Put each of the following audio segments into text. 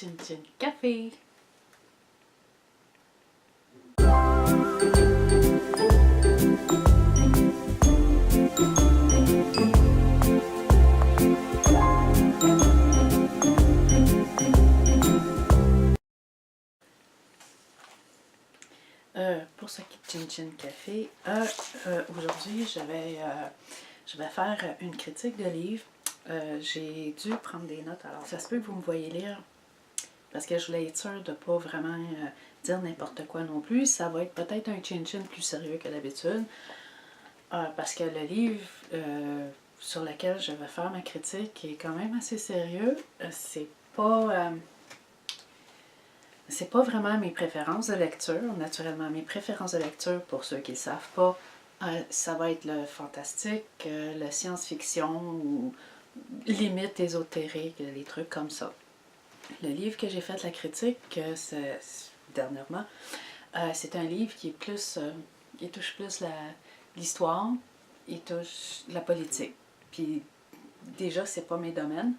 Chin Chin Café. Pour ce qui est Chin Chin Café, aujourd'hui je vais faire une critique de livre. J'ai dû prendre des notes, alors ça se peut que vous me voyez lire parce que je voulais être sûre de ne pas vraiment dire n'importe quoi non plus. Ça va être peut-être un Chin Chin plus sérieux que d'habitude parce que le livre sur lequel je vais faire ma critique est quand même assez sérieux. C'est pas vraiment mes préférences de lecture. Naturellement, mes préférences de lecture, pour ceux qui ne le savent pas, ça va être le fantastique, la science-fiction ou limite ésotérique, des trucs comme ça. Le livre que j'ai fait la critique dernièrement, c'est un livre qui est plus, il touche plus l'histoire, il touche la politique. Puis déjà, c'est pas mes domaines.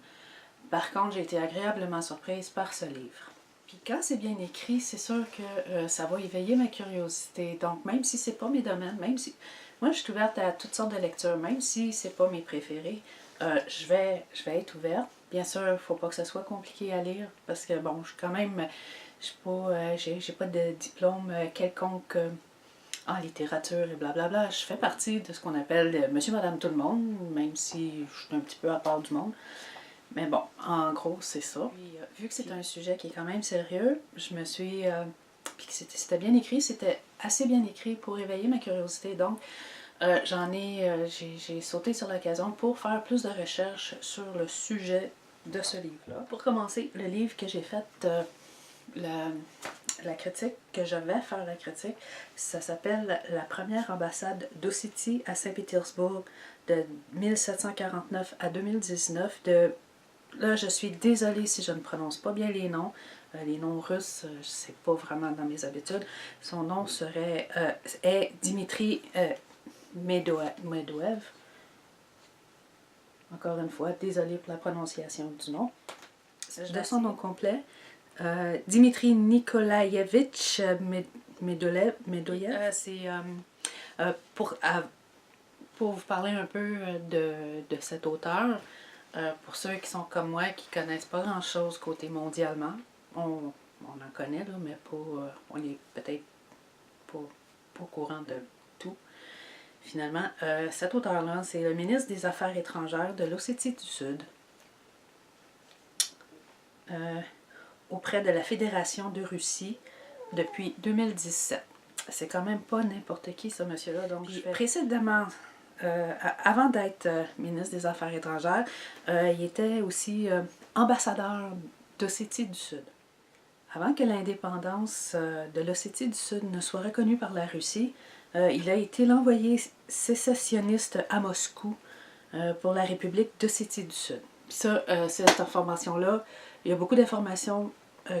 Par contre, j'ai été agréablement surprise par ce livre. Puis quand c'est bien écrit, c'est sûr que ça va éveiller ma curiosité. Donc même si c'est pas mes domaines, même si... Moi, je suis ouverte à toutes sortes de lectures, même si c'est pas mes préférés, je vais être ouverte. Bien sûr, il ne faut pas que ce soit compliqué à lire, parce que bon, je suis quand même... j'ai pas de diplôme quelconque en littérature et blablabla. Je fais partie de ce qu'on appelle Monsieur, Madame, tout le monde, même si je suis un petit peu à part du monde. Mais bon, en gros, c'est ça. Puis, vu que c'est un sujet qui est quand même sérieux, je me suis... puis que c'était bien écrit, c'était assez bien écrit pour éveiller ma curiosité. Donc, j'ai sauté sur l'occasion pour faire plus de recherches sur le sujet de ce livre-là. Pour commencer, le livre que j'ai fait, la critique, que je vais faire la critique, ça s'appelle « La première ambassade d'Ossétie à Saint-Pétersbourg de 1749 à 2019 » de... Là, je suis désolée si je ne prononce pas bien les noms. Les noms russes, c'est pas vraiment dans mes habitudes. Son nom est Dimitri Medvedev. Encore une fois, désolée pour la prononciation du nom. De son nom complet, Dimitri Nikolaïevitch Medvedev. C'est pour vous parler un peu de cet auteur. Pour ceux qui sont comme moi, qui ne connaissent pas grand-chose côté mondialement, on en connaît, là, mais pas, on est peut-être pas au courant de tout. Finalement, cet auteur-là, c'est le ministre des Affaires étrangères de l'Ossétie du Sud, auprès de la Fédération de Russie depuis 2017. C'est quand même pas n'importe qui, ce monsieur-là. Donc, précédemment, avant d'être ministre des Affaires étrangères, il était aussi ambassadeur d'Ossétie du Sud. Avant que l'indépendance de l'Ossétie du Sud ne soit reconnue par la Russie, il a été l'envoyé sécessionniste à Moscou pour la République d'Ossétie du Sud. Puis ça, cette information-là, il y a beaucoup d'informations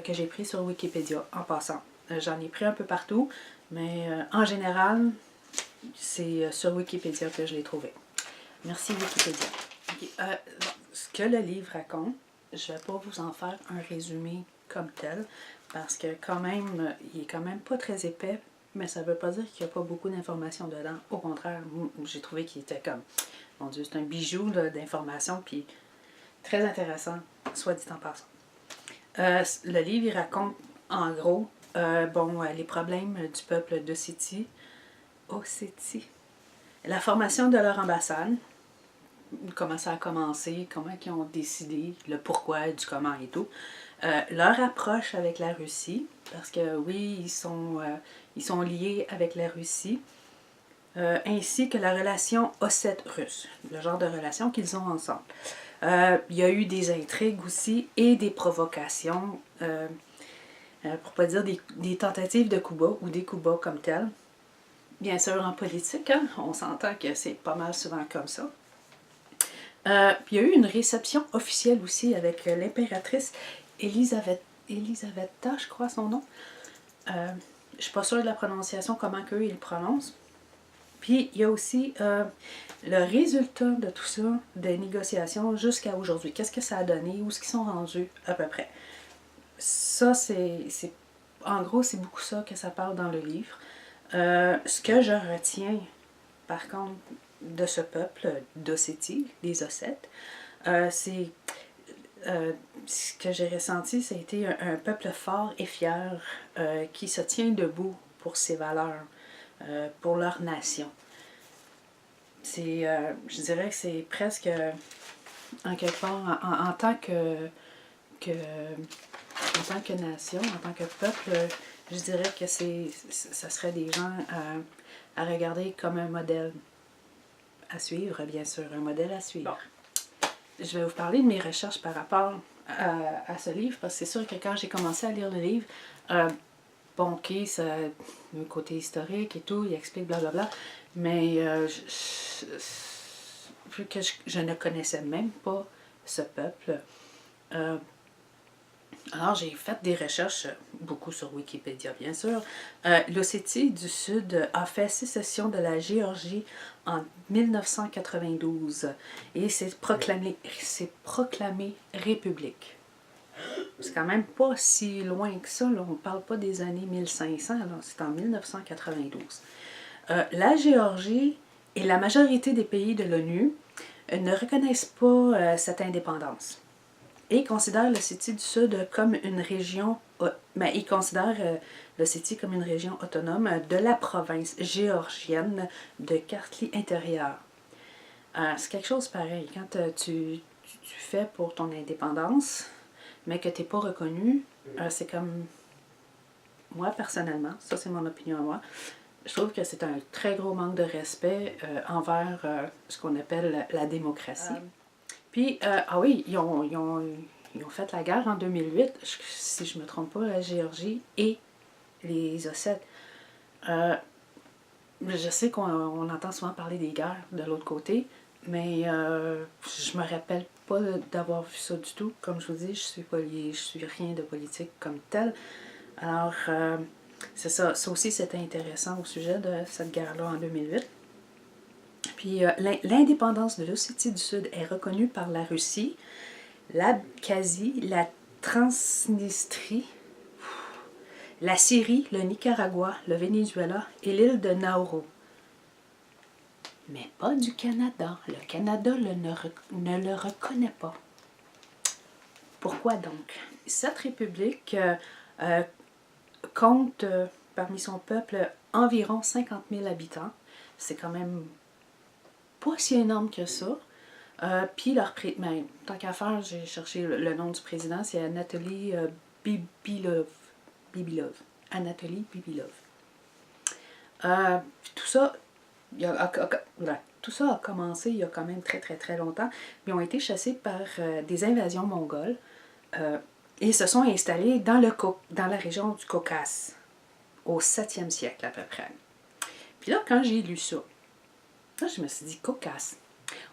que j'ai prises sur Wikipédia en passant. J'en ai pris un peu partout, mais en général, c'est sur Wikipédia que je l'ai trouvé. Merci Wikipédia. Okay, ce que le livre raconte, je ne vais pas vous en faire un résumé comme tel, parce que quand même, il est quand même pas très épais, mais ça ne veut pas dire qu'il n'y a pas beaucoup d'informations dedans. Au contraire, j'ai trouvé qu'il était comme, mon Dieu, c'est un bijou d'informations, puis très intéressant, soit dit en passant. Le livre, il raconte en gros, les problèmes du peuple d'Ossétie, la formation de leur ambassade, comment ça a commencé, comment ils ont décidé, le pourquoi, du comment et tout. Leur approche avec la Russie, parce que oui, ils sont liés avec la Russie, ainsi que la relation ossète-russe, le genre de relation qu'ils ont ensemble. Il y a eu des intrigues aussi et des provocations, pour pas dire des tentatives de coups bas ou des coups bas comme tels. Bien sûr, en politique, hein, on s'entend que c'est pas mal souvent comme ça. Il y a eu une réception officielle aussi avec l'impératrice Elisaveta, je crois son nom. Je ne suis pas sûre de la prononciation, comment qu'eux ils le prononcent. Puis il y a aussi le résultat de tout ça, des négociations jusqu'à aujourd'hui. Qu'est-ce que ça a donné, où est-ce qu'ils sont rendus à peu près. ça, en gros, c'est beaucoup ça que ça parle dans le livre. Ce que je retiens, par contre, de ce peuple d'Ossétie, les Ossètes, c'est ce que j'ai ressenti, ça a été un peuple fort et fier qui se tient debout pour ses valeurs, pour leur nation. Je dirais que c'est presque, en quelque part, en tant que nation, en tant que peuple, je dirais que ça serait des gens à regarder comme un modèle à suivre, bien sûr, un modèle à suivre. Bon. Je vais vous parler de mes recherches par rapport à ce livre, parce que c'est sûr que quand j'ai commencé à lire le livre, bon, ok, ça, le côté historique et tout, il explique blablabla, mais vu que je ne connaissais même pas ce peuple, alors j'ai fait des recherches, beaucoup sur Wikipédia bien sûr. L'Ossétie du Sud a fait sécession de la Géorgie en 1992 et s'est proclamé république. C'est quand même pas si loin que ça, là. On ne parle pas des années 1500, c'est en 1992. La Géorgie et la majorité des pays de l'ONU ne reconnaissent pas cette indépendance et considèrent l'Ossétie du Sud comme une région, mais ils considèrent l'Ossétie comme une région autonome de la province géorgienne de Kartli intérieur. C'est quelque chose pareil, quand tu fais pour ton indépendance, mais que tu n'es pas reconnu, c'est comme, moi personnellement, ça c'est mon opinion à moi, je trouve que c'est un très gros manque de respect envers ce qu'on appelle la démocratie. Puis, ah oui, ils ont fait la guerre en 2008, si je ne me trompe pas, la Géorgie et les Ossètes. Je sais qu'on entend souvent parler des guerres de l'autre côté, mais je me rappelle pas d'avoir vu ça du tout. Comme je vous dis, je suis rien de politique comme tel. Alors, c'est ça. Ça aussi, c'était intéressant au sujet de cette guerre-là en 2008. Puis, l'indépendance de l'Ossétie du Sud est reconnue par la Russie, l'Abkhazie, la Transnistrie, la Syrie, le Nicaragua, le Venezuela et l'île de Nauru. Mais pas du Canada. Le Canada ne le reconnaît pas. Pourquoi donc? Cette république compte parmi son peuple environ 50 000 habitants. C'est quand même pas si énorme que ça. Puis leur tant qu'à faire, j'ai cherché le nom du président, c'est Anatoly Bibilov. Anatoly Bibilov. Tout ça, tout ça a commencé il y a quand même très très très longtemps. Ils ont été chassés par des invasions mongoles et se sont installés dans la région du Caucase au 7e siècle à peu près. Puis là, quand j'ai lu ça, là, je me suis dit, Caucase.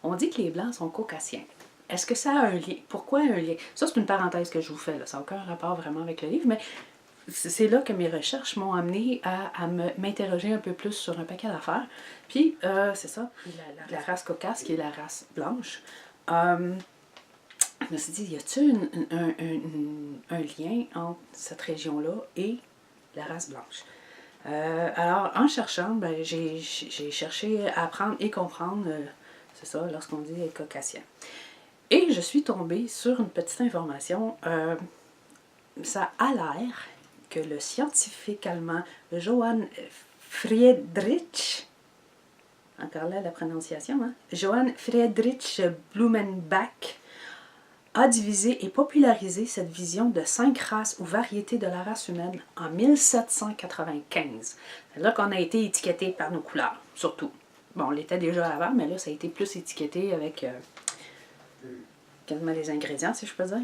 On dit que les Blancs sont caucasiens. Est-ce que ça a un lien? Pourquoi un lien? Ça, c'est une parenthèse que je vous fais, là. Ça n'a aucun rapport vraiment avec le livre, mais c'est là que mes recherches m'ont amené à m'interroger un peu plus sur un paquet d'affaires. Puis, c'est ça, la race caucase, qui est la race blanche. Je me suis dit, y a-t-il un lien entre cette région-là et la race blanche? Alors, en cherchant, j'ai cherché à apprendre et comprendre, c'est ça, lorsqu'on dit caucasien. Et je suis tombée sur une petite information. Ça a l'air que le scientifique allemand Johann Friedrich, encore là la prononciation, hein, Johann Friedrich Blumenbach, a divisé et popularisé cette vision de 5 races ou variétés de la race humaine en 1795. C'est là qu'on a été étiqueté par nos couleurs, surtout. Bon, on l'était déjà avant, mais là, ça a été plus étiqueté avec quasiment les ingrédients, si je peux dire.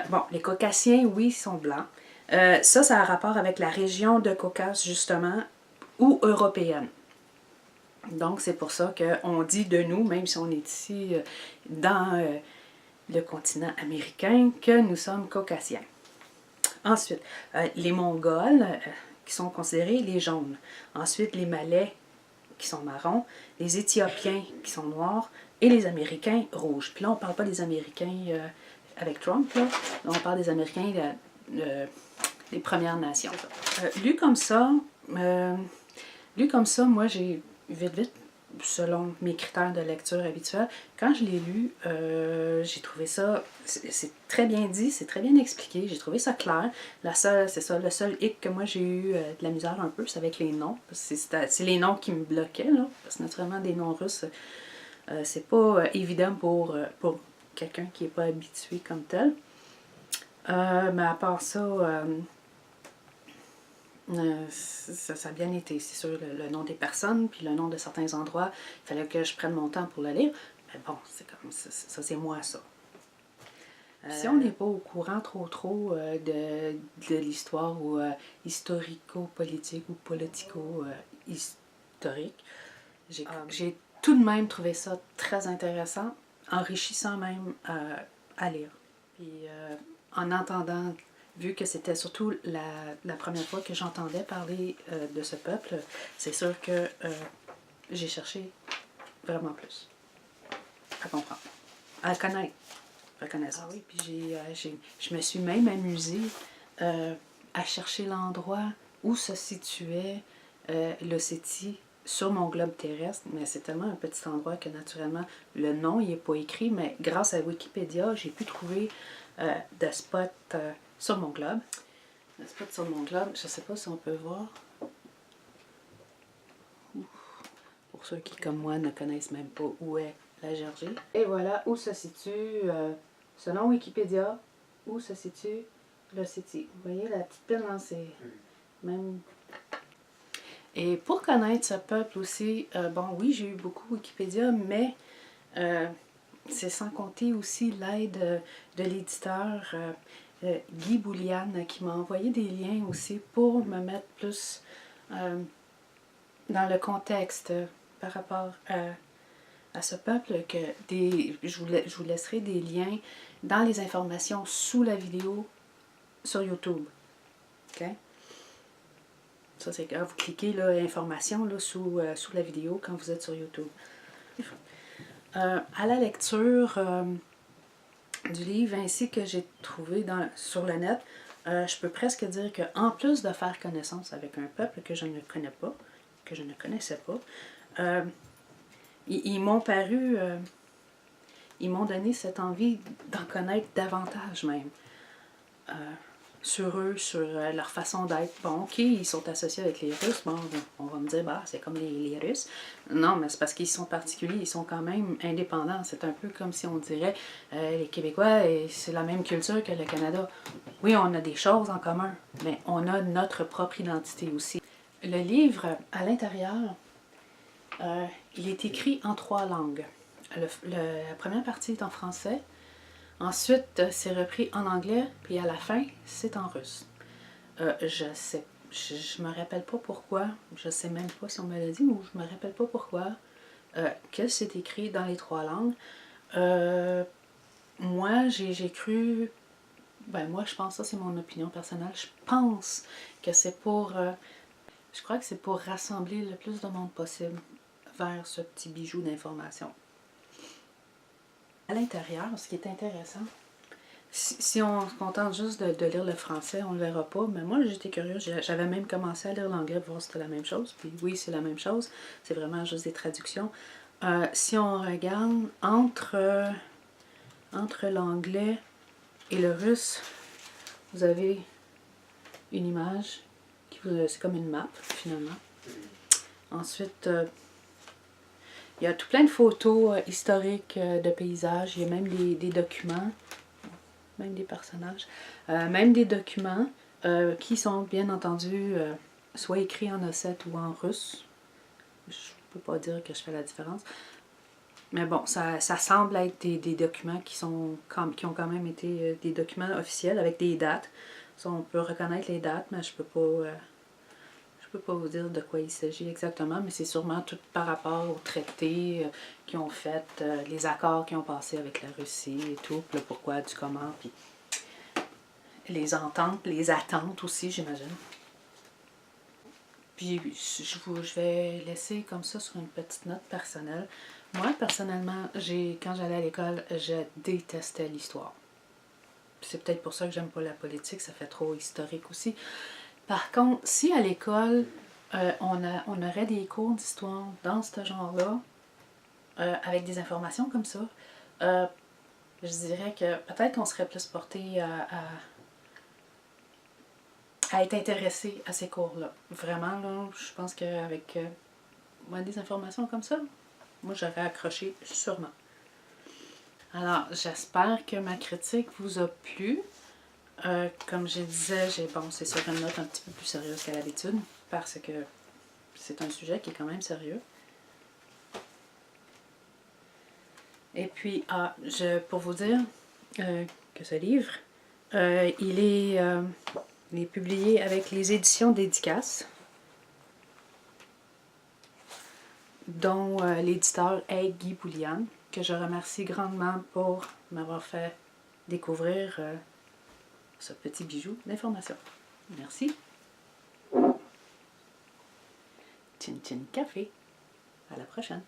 Bon, les Caucasiens, oui, sont blancs. Ça a rapport avec la région de Caucase, justement, ou européenne. Donc, c'est pour ça qu'on dit de nous, même si on est ici dans le continent américain, que nous sommes caucasiens. Ensuite, les Mongols, qui sont considérés les jaunes. Ensuite, les Malais, qui sont marrons. Les Éthiopiens, qui sont noirs. Et les Américains, rouges. Puis là, on ne parle pas des Américains avec Trump, là, on parle des Américains, les Premières Nations. Lu comme ça, moi j'ai vite, selon mes critères de lecture habituels, quand je l'ai lu, j'ai trouvé ça, c'est très bien dit, c'est très bien expliqué, j'ai trouvé ça clair. C'est ça, le seul hic que moi j'ai eu de la misère un peu, c'est avec les noms. C'est les noms qui me bloquaient, là, parce que naturellement des noms russes, c'est pas évident pour quelqu'un qui n'est pas habitué comme tel. Mais à part ça, ça a bien été. C'est sûr, le nom des personnes, puis le nom de certains endroits, il fallait que je prenne mon temps pour le lire. Mais bon, c'est comme ça, c'est moi ça. Si on n'est pas au courant trop de l'histoire ou historico-politique ou politico-historique, j'ai tout de même trouvé ça très intéressant, enrichissant même à lire. Puis en entendant, vu que c'était surtout la première fois que j'entendais parler de ce peuple, c'est sûr que j'ai cherché vraiment plus à comprendre, à connaître. Reconnaissance. Ah oui, puis je me suis même amusée à chercher l'endroit où se situait l'Ossétie sur mon globe terrestre, mais c'est tellement un petit endroit que naturellement le nom il n'est pas écrit, mais grâce à Wikipédia, j'ai pu trouver des spots sur mon globe. Des spots sur mon globe, je ne sais pas si on peut voir. Pour ceux qui, comme moi, ne connaissent même pas où est la Géorgie. Et voilà où se situe, selon Wikipédia, où se situe l'Ossétie. Vous voyez la petite pine, hein, c'est même... Et pour connaître ce peuple aussi, bon oui, j'ai eu beaucoup Wikipédia, mais c'est sans compter aussi l'aide de l'éditeur Guy Boulian, qui m'a envoyé des liens aussi pour me mettre plus dans le contexte par rapport à ce peuple, que je vous laisserai des liens dans les informations sous la vidéo sur YouTube. OK? Ça, c'est quand vous cliquez là, information là, sous la vidéo quand vous êtes sur YouTube. À la lecture du livre ainsi que j'ai trouvé sur le net, je peux presque dire qu'en plus de faire connaissance avec un peuple que je ne connais pas, que je ne connaissais pas, ils m'ont paru, ils m'ont donné cette envie d'en connaître davantage même. Sur eux, sur leur façon d'être. Bon, ok, ils sont associés avec les Russes, bon, on va me dire, bah, c'est comme les Russes. Non, mais c'est parce qu'ils sont particuliers, ils sont quand même indépendants. C'est un peu comme si on dirait, les Québécois, c'est la même culture que le Canada. Oui, on a des choses en commun, mais on a notre propre identité aussi. Le livre, à l'intérieur, il est écrit en 3 langues. La première partie est en français. Ensuite, c'est repris en anglais, puis à la fin, c'est en russe. Je me rappelle pas pourquoi, je sais même pas si on me l'a dit, ou je me rappelle pas pourquoi, que c'est écrit dans les 3 langues. Moi, j'ai cru, moi je pense, ça c'est mon opinion personnelle, je pense que c'est pour, je crois que c'est pour rassembler le plus de monde possible vers ce petit bijou d'information. À l'intérieur, ce qui est intéressant, si on se contente juste de lire le français, on ne le verra pas, mais moi j'étais curieuse, j'avais même commencé à lire l'anglais pour voir si c'était la même chose, puis oui, c'est la même chose, c'est vraiment juste des traductions. Si on regarde entre l'anglais et le russe, vous avez une image, c'est comme une map finalement. Ensuite, il y a tout plein de photos historiques de paysages, il y a même des documents, même des personnages, même des documents qui sont bien entendu soit écrits en ossète ou en russe. Je ne peux pas dire que je fais la différence. Mais bon, ça semble être des documents qui ont quand même été des documents officiels avec des dates. Ça, on peut reconnaître les dates, mais je peux pas vous dire de quoi il s'agit exactement, mais c'est sûrement tout par rapport aux traités qui ont fait, les accords qui ont passé avec la Russie et tout, le pourquoi, du comment, puis les ententes, les attentes aussi, j'imagine. Puis je vais laisser comme ça sur une petite note personnelle. Moi, personnellement, quand j'allais à l'école, je détestais l'histoire. c'est peut-être pour ça que j'aime pas la politique, ça fait trop historique aussi. Par contre, si à l'école, on aurait des cours d'histoire dans ce genre-là, avec des informations comme ça, je dirais que peut-être qu'on serait plus porté à être intéressé à ces cours-là. Vraiment, là, je pense qu'avec des informations comme ça, moi j'aurais accroché sûrement. Alors, j'espère que ma critique vous a plu. Comme je disais, c'est sur une note un petit peu plus sérieuse qu'à l'habitude, parce que c'est un sujet qui est quand même sérieux. Et puis, pour vous dire que ce livre, il est publié avec les éditions Dédicace, dont l'éditeur est Guy Bouliane, que je remercie grandement pour m'avoir fait découvrir ce petit bijou d'information. Merci. Chin Chin Café. À la prochaine.